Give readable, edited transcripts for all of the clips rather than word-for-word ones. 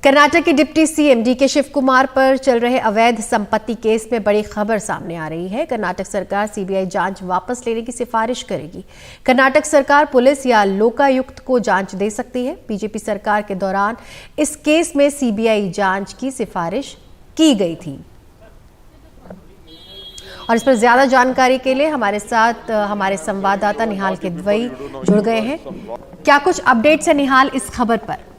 कर्नाटक के deputy CM DK Shivakumar पर चल रहे अवैध संपत्ति केस में बड़ी खबर सामने आ रही है। कर्नाटक सरकार सीबीआई जांच वापस लेने की सिफारिश करेगी। कर्नाटक सरकार पुलिस या लोकायुक्त को जांच दे सकती है। बीजेपी सरकार के दौरान इस केस में सीबीआई जांच की सिफारिश की गई थी। और इस पर ज्यादा जानकारी के लिए हमारे साथ हमारे संवाददाता निहाल किदवई जुड़ गए हैं। क्या कुछ अपडेट्स है निहाल इस खबर पर?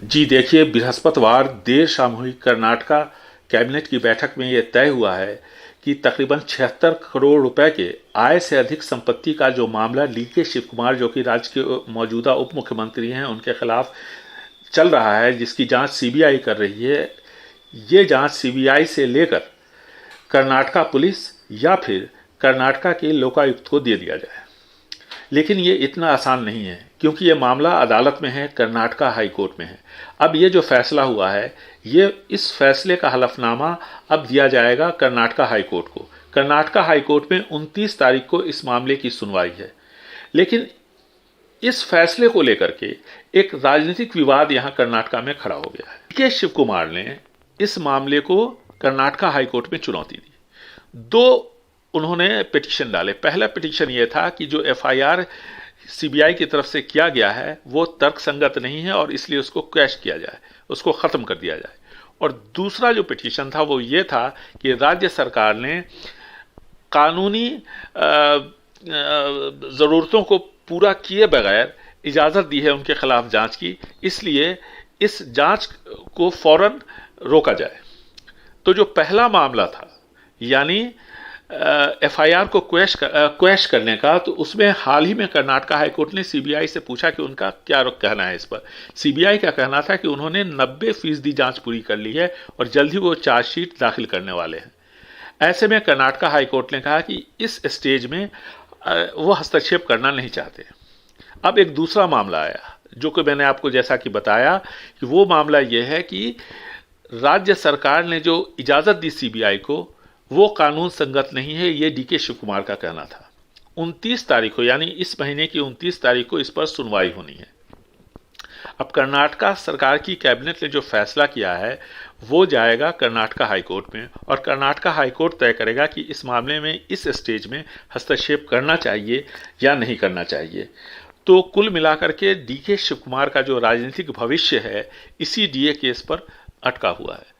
जी देखिए, बृहस्पतिवार देर शाम हुई कर्नाटक कैबिनेट की बैठक में यह तय हुआ है कि तकरीबन 76 करोड़ रुपए के आय से अधिक संपत्ति का जो मामला डीके शिव कुमार, जो कि राज्य के मौजूदा उप मुख्यमंत्री हैं, उनके खिलाफ चल रहा है, जिसकी जांच सीबीआई कर रही है, ये जांच सीबीआई से लेकर कर्नाटक पुलिस या फिर कर्नाटक के लोकायुक्त को दे दिया जाए। लेकिन ये इतना आसान नहीं है, क्योंकि ये मामला अदालत में है, कर्नाटक हाई कोर्ट में है। अब ये जो फैसला हुआ है, ये इस फैसले का हलफनामा अब दिया जाएगा कर्नाटक हाई कोर्ट को। कर्नाटक हाई कोर्ट में 29 तारीख को इस मामले की सुनवाई है। लेकिन इस फैसले को लेकर के एक राजनीतिक विवाद यहाँ कर्नाटक में खड़ा हो गया है। डीके शिव कुमार ने इस मामले को कर्नाटक हाई कोर्ट में चुनौती दी। दो उन्होंने पिटीशन डाले। पहला पिटीशन ये था कि जो एफआईआर सीबीआई की तरफ से किया गया है वो तर्कसंगत नहीं है और इसलिए उसको क्रैश किया जाए, उसको ख़त्म कर दिया जाए। और दूसरा जो पिटीशन था वो ये था कि राज्य सरकार ने कानूनी ज़रूरतों को पूरा किए बगैर इजाज़त दी है उनके खिलाफ जांच की, इसलिए इस जांच को फौरन रोका जाए। तो जो पहला मामला था, यानी एफआईआर को क्वैश करने का, तो उसमें हाल ही में कर्नाटक हाई कोर्ट ने सीबीआई से पूछा कि उनका क्या कहना है इस पर। सीबीआई का कहना था कि उन्होंने 90% जांच पूरी कर ली है और जल्द ही वो चार्जशीट दाखिल करने वाले हैं। ऐसे में कर्नाटक हाई कोर्ट ने कहा कि इस स्टेज में वो हस्तक्षेप करना नहीं चाहते। अब एक दूसरा मामला आया, जो कि मैंने आपको जैसा कि बताया कि वो मामला ये है कि राज्य सरकार ने जो इजाज़त दी सीबीआई को, वो कानून संगत नहीं है, ये डीके शिव कुमार का कहना था। 29 तारीख को, यानी इस महीने की 29 तारीख को इस पर सुनवाई होनी है। अब कर्नाटक सरकार की कैबिनेट ने जो फैसला किया है वो जाएगा कर्नाटक हाई कोर्ट में, और कर्नाटक हाई कोर्ट तय करेगा कि इस मामले में इस स्टेज में हस्तक्षेप करना चाहिए या नहीं करना चाहिए। तो कुल मिलाकर के डीके शिव कुमार का जो राजनीतिक भविष्य है, इसी डीए केस पर अटका हुआ है।